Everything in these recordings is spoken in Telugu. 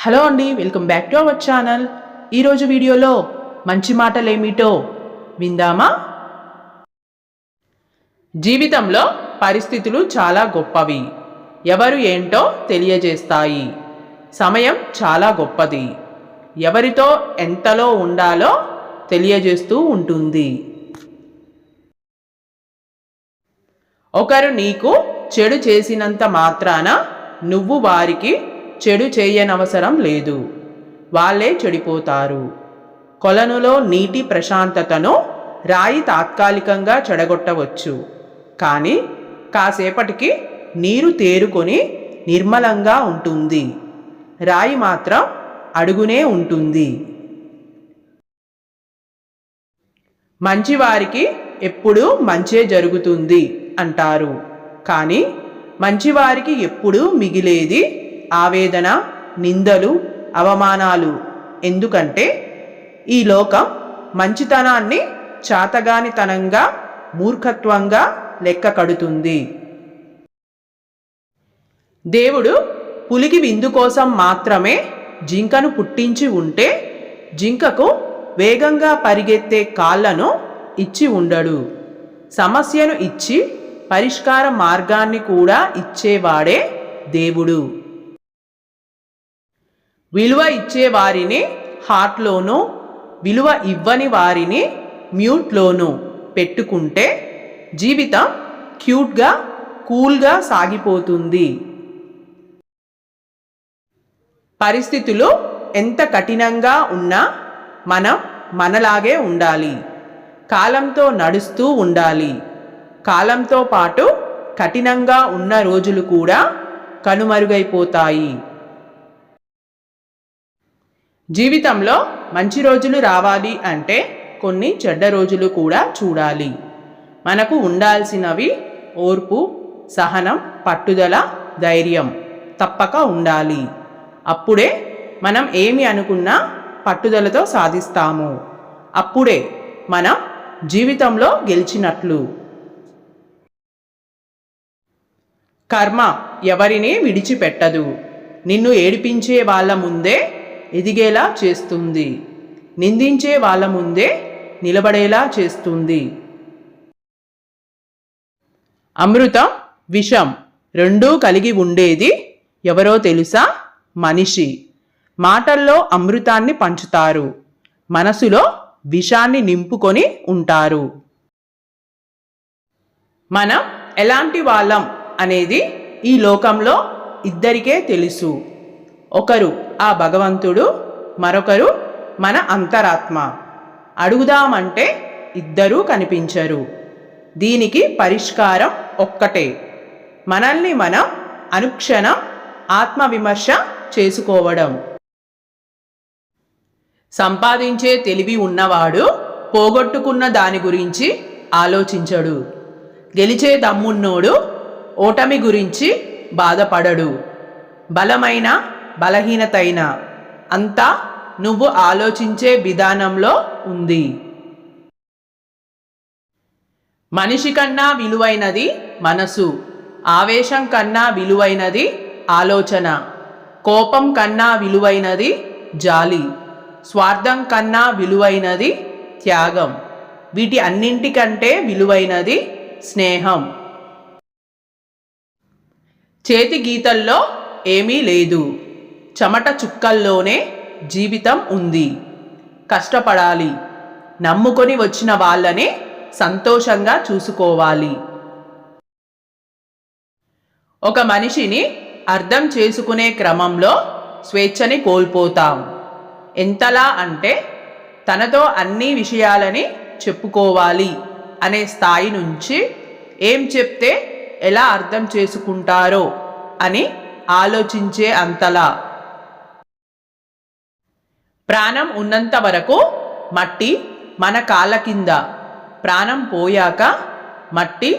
హలో అండి, welcome back to our channel. ఈరోజు వీడియోలో మంచి మాటలేమిటో విందామా? జీవితంలో పరిస్థితులు చాలా గొప్పవి. ఎవరు ఏంటో తెలియజేస్తాయి. సమయం చాలా గొప్పది. ఎవరితో ఎంతలో ఉండాలో తెలియజేస్తూ ఉంటుంది. ఒకరు నీకు చెడు చేసినంత మాత్రాన నువ్వు వారికి చెడు చేయనవసరం లేదు. వాళ్ళే చెడిపోతారు. కొలనులో నీటి ప్రశాంతతను రాయి తాత్కాలికంగా చెడగొట్టవచ్చు, కానీ కాసేపటికి నీరు తేరుకొని నిర్మలంగా ఉంటుంది. రాయి మాత్రం అడుగునే ఉంటుంది. మంచివారికి ఎప్పుడూ మంచే జరుగుతుంది అంటారు, కానీ మంచివారికి ఎప్పుడూ మిగిలేది ఆవేదన, నిందలు, అవమానాలు. ఎందుకంటే ఈ లోకం మంచితనాన్ని చాతగానితనంగా, మూర్ఖత్వంగా లెక్క కడుతుంది. దేవుడు పులికి విందు కోసం మాత్రమే జింకను పుట్టించి ఉంటే జింకకు వేగంగా పరిగెత్తే కాళ్ళను ఇచ్చి ఉండడు. సమస్యను ఇచ్చి పరిష్కార మార్గాన్ని కూడా ఇచ్చేవాడే దేవుడు. విలువ ఇచ్చే వారిని హార్ట్లోనూ, విలువ ఇవ్వని వారిని మ్యూట్లోనూ పెట్టుకుంటే జీవితం క్యూట్గా, కూల్గా సాగిపోతుంది. పరిస్థితులు ఎంత కఠినంగా ఉన్నా మనం మనలాగే ఉండాలి. కాలంతో నడుస్తూ ఉండాలి. కాలంతో పాటు కఠినంగా ఉన్న రోజులు కూడా కనుమరుగైపోతాయి. జీవితంలో మంచి రోజులు రావాలి అంటే కొన్ని చెడ్డ రోజులు కూడా చూడాలి. మనకు ఉండాల్సినవి ఓర్పు, సహనం, పట్టుదల, ధైర్యం తప్పక ఉండాలి. అప్పుడే మనం ఏమి అనుకున్నా పట్టుదలతో సాధిస్తాము. అప్పుడే మనం జీవితంలో గెలిచినట్లు. కర్మ ఎవరిని విడిచిపెట్టదు. నిన్ను ఏడిపించే వాళ్ళ ముందే ఎదిగేలా చేస్తుంది. నిందించే వాళ్ళ ముందే నిలబడేలా చేస్తుంది. అమృతం, విషం రెండూ కలిగి ఉండేది ఎవరో తెలుసా? మనిషి. మాటల్లో అమృతాన్ని పంచుతారు, మనసులో విషాన్ని నింపుకొని ఉంటారు. మనం ఎలాంటి వాళ్ళం అనేది ఈ లోకంలో ఇద్దరికే తెలుసు. ఒకరు ఆ భగవంతుడు, మరొకరు మన అంతరాత్మ. అడుగుదామంటే ఇద్దరూ కనిపించరు. దీనికి పరిష్కారం ఒక్కటే. మనల్ని మనం అనుక్షణం ఆత్మవిమర్శ చేసుకోవడం. సంపాదించే తెలివి ఉన్నవాడు పోగొట్టుకున్న దాని గురించి ఆలోచించడు. గెలిచే దమ్మున్నోడు ఓటమి గురించి బాధపడడు. బలమైన, బలహీనతైన అంతా నువ్వు ఆలోచించే విధానంలో ఉంది. మనిషి కన్నా విలువైనది మనసు. ఆవేశం కన్నా విలువైనది ఆలోచన. కోపం కన్నా విలువైనది జాలి. స్వార్థం కన్నా విలువైనది త్యాగం. వీటి అన్నింటికంటే విలువైనది స్నేహం. చేతి గీతల్లో ఏమీ లేదు. చెమట చుక్కల్లోనే జీవితం ఉంది. కష్టపడాలి. నమ్ముకొని వచ్చిన వాళ్ళని సంతోషంగా చూసుకోవాలి. ఒక మనిషిని అర్థం చేసుకునే క్రమంలో స్వేచ్ఛని కోల్పోతాం. ఎంతలా అంటే తనతో అన్ని విషయాలని చెప్పుకోవాలి అనే స్థాయి నుంచి ఏం చెప్తే ఎలా అర్థం చేసుకుంటారో అని ఆలోచించే అంతలా. ప్రాణం ఉన్నంత వరకు మట్టి మన కాళ్ళ కింద. ప్రాణం పోయాక మట్టి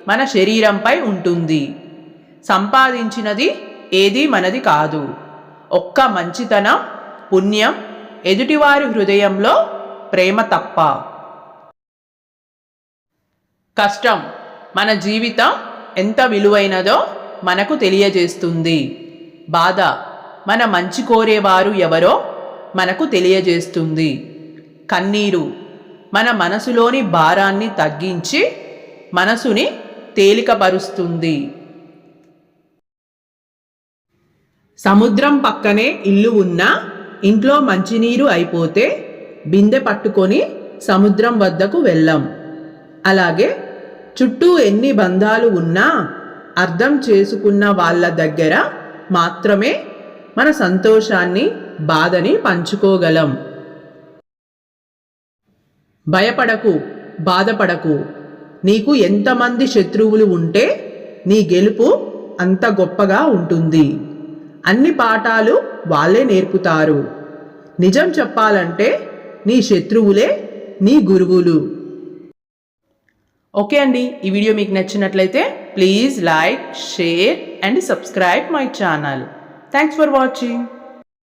మన శరీరంపై ఉంటుంది. సంపాదించినది ఏదీ మనది కాదు. ఒక్క మంచితనం, పుణ్యం, ఎదుటివారి హృదయంలో ప్రేమ తప్ప. కష్టం మన జీవితం ఎంత విలువైనదో మనకు తెలియజేస్తుంది. బాధ మన మంచి కోరేవారు ఎవరో మనకు తెలియజేస్తుంది. కన్నీరు మన మనసులోని భారాన్ని తగ్గించి మనసుని తేలికపరుస్తుంది. సముద్రం పక్కనే ఇల్లు ఉన్నా ఇంట్లో మంచినీరు అయిపోతే బిందె పట్టుకొని సముద్రం వద్దకు వెళ్ళం. అలాగే చుట్టూ ఎన్ని బంధాలు ఉన్నా అర్థం చేసుకున్న వాళ్ళ దగ్గర మాత్రమే మన సంతోషాన్ని, బాధని పంచుకోగలం. భయపడకు, బాధపడకు. నీకు ఎంతమంది శత్రువులు ఉంటే నీ గెలుపు అంత గొప్పగా ఉంటుంది. అన్ని పాఠాలు వాళ్ళే నేర్పుతారు. నిజం చెప్పాలంటే నీ శత్రువులే నీ గురువులు. ఓకే అండి, ఈ వీడియో మీకు నచ్చినట్లయితే please like, share and subscribe my channel. Thanks for watching.